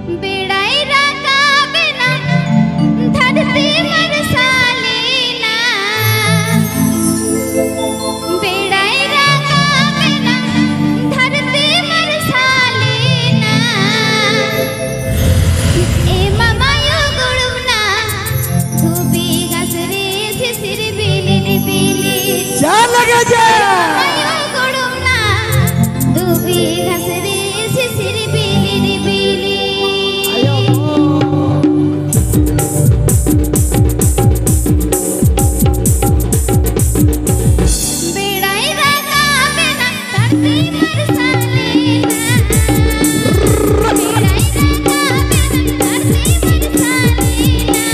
बेड़ाई राकाबेना धरती मरसालेना बेड़ाई राकाबेना धरती मरसालेना ए ममायो गुड़ुना धूपी घसरे सिसिर बिली बिली क्या लगे जे ममायो गुड़ुना धूपी घसरे सिसिर बिली बिली बेड़ाई राकाबेना धरती मरसालेना बेड़ाई राकाबेना धरती मरसालेना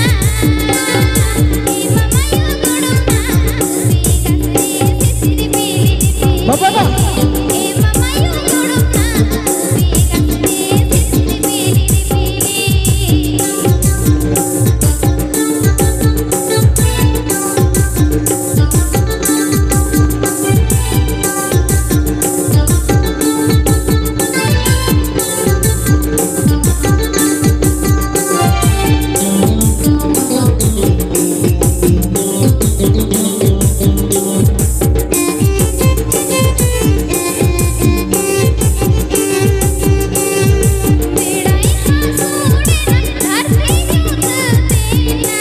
ए ममायो गुड़ुना धूपी घसरे सिसिर बिली बिली बाबा ना ए ममायो गुड़ुना धूपी घसरे सिसिर बिली बिली बेड़ाई हासूड़ेना धरती जुततेना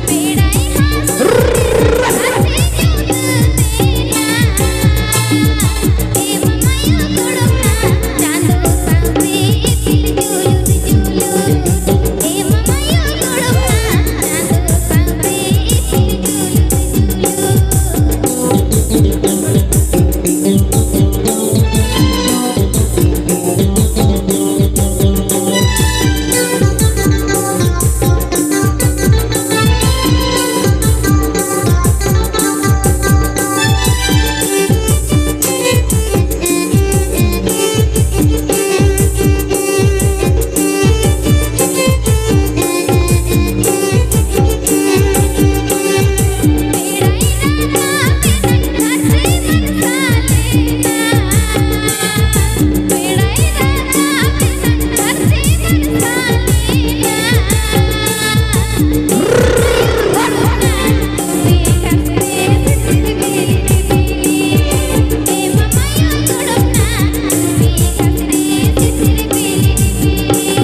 बेड़ाई हासूड़ेना धरती जुततेना ए ममायो गुड़ुना चांदो सांपे इतिल जुलुर जुलुर ए ममायो गुड़ुना चांदो सांपे इतिल जुलुर जुलुर बेड़ाई राकाबेना धरती मरसालेना बेड़ाई राकाबेना धरती मरसालेना धूपी घसरे सिसिर बिली बिली ए ममायो गुड़ुना धूपी घसरे सिसिर बिली बिली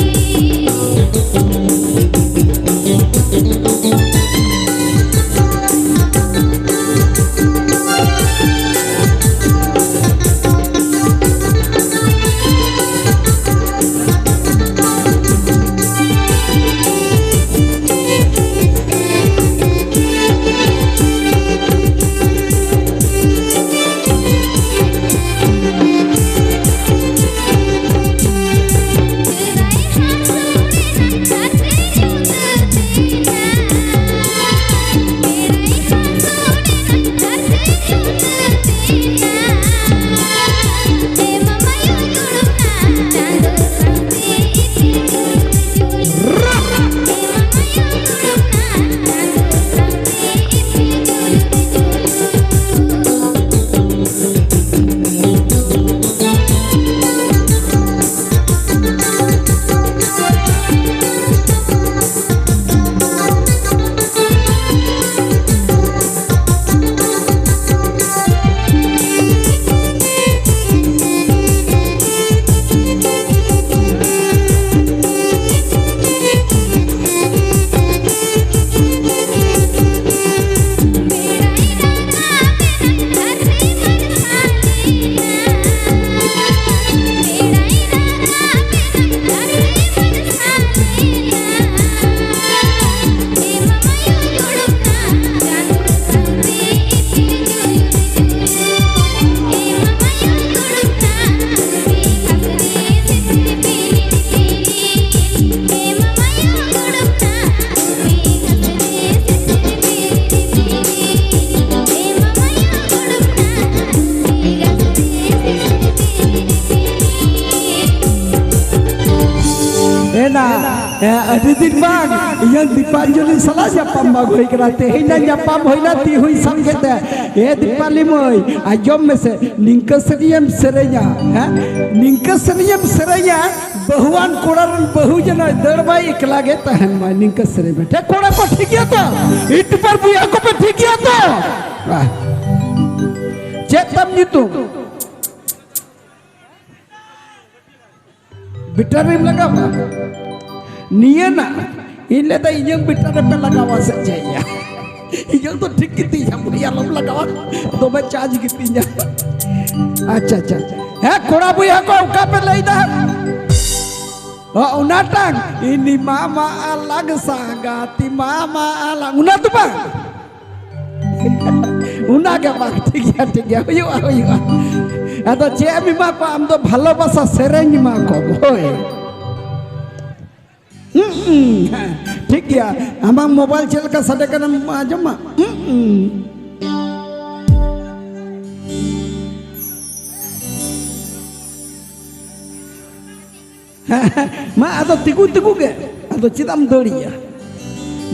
बेड़ाई हासूड़ेना धरती जुततेना बेड़ाई हासूड़ेना धरती जुततेना ए ममायो गुड़ुना चांदो सांपे इतिल जुलुर जुलुर ए ममायो गुड़ुना चांदो सांपे इतिल बेड़ाई राकाबेना धरती मरसालेना बेड़ाई राकाबेना धरती मरसालेना ए ममायो गुड़ुना चांदो सांपे इतिल जुलुर जुलुर ए ममायो गुड़ुना धूपी घसरे सिसिर बिली बिली ए ममायो गुड़ुना धूपी घसरे सिसिर बिली बिली ए ममायो गुड़ुना धूपी घसरे सिसिर बिली बिली एना अभी दिन बाग yang dipanjuli salah siapa magoi kerate hina nyapa hoina ti hui samgete dipali moi ajom mese ningka seriem serenya ningka seriem serenya बहुआन कोड़ा बहु जना दड़बाई एकला गे तहन मा निंका सरे बैठे कोड़ा को ठीक गया तो इट पर बुया को पे ठीक गया तो चेतम नितु बिटर में लगा बा निया ना इले तो इजंग बिटर पे लगावा से चाहिए इजंग तो ठीक किती है मुझे लम लगावा तो मैं चार्ज किती जा अच्छा अच्छा है कोड़ा बुया को उका पे ले दा unatang ini mama alag sagati mama alang unat tu bang unat ke bang ठीक है हुआ atau cemi mak ko am to bhalobasa sereng mak ko boy ठीक है amang mobile chel ka sade kana aja mak मा atau tiku-tiku ke atau citam doriya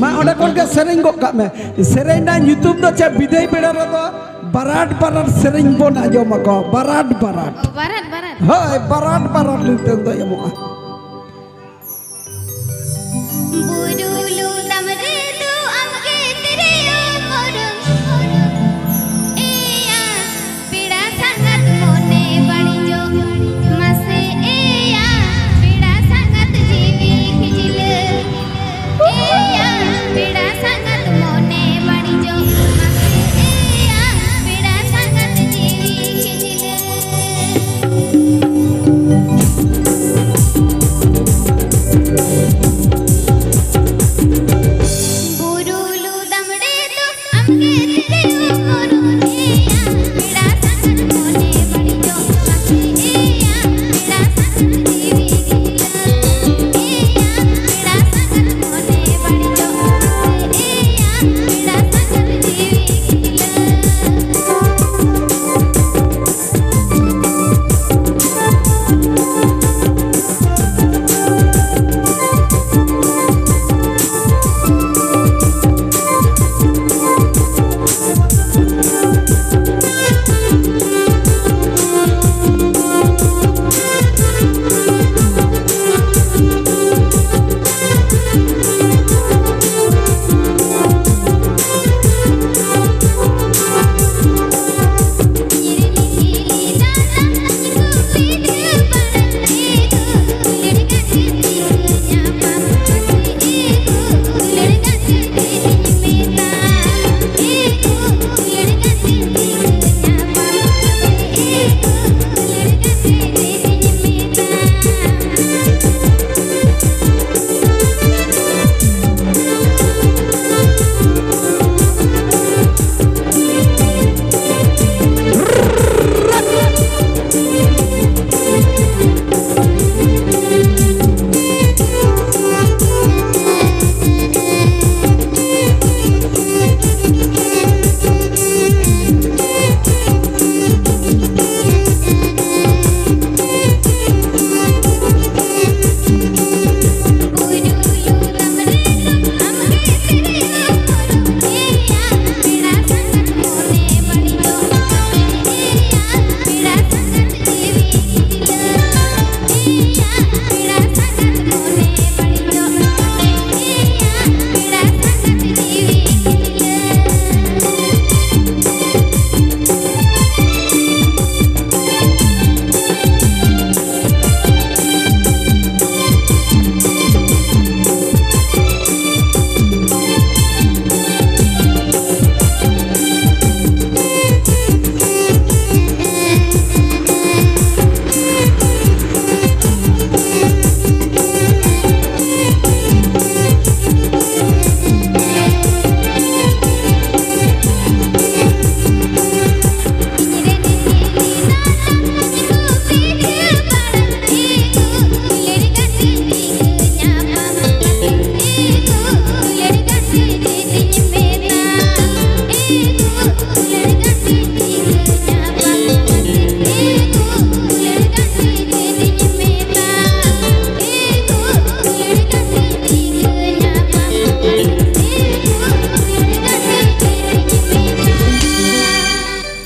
मा oda kon ke sereng gok kak me sereng na YouTube do cha bidai beda do barat sereng bon ajo mako barat hoy barat lu do ya mo budulu damre tu amge tere morung eya pida sangat mone badi jo mase eya pida sangat jivi khijile eya pida sangat mone badi jo mase eya pida sangat jivi khijile budulu damre tu amge tere morung eya pida sangat mone badi jo mase eya pida sangat jivi khijile eya pida sangat mone badi jo mase eya pida sangat jivi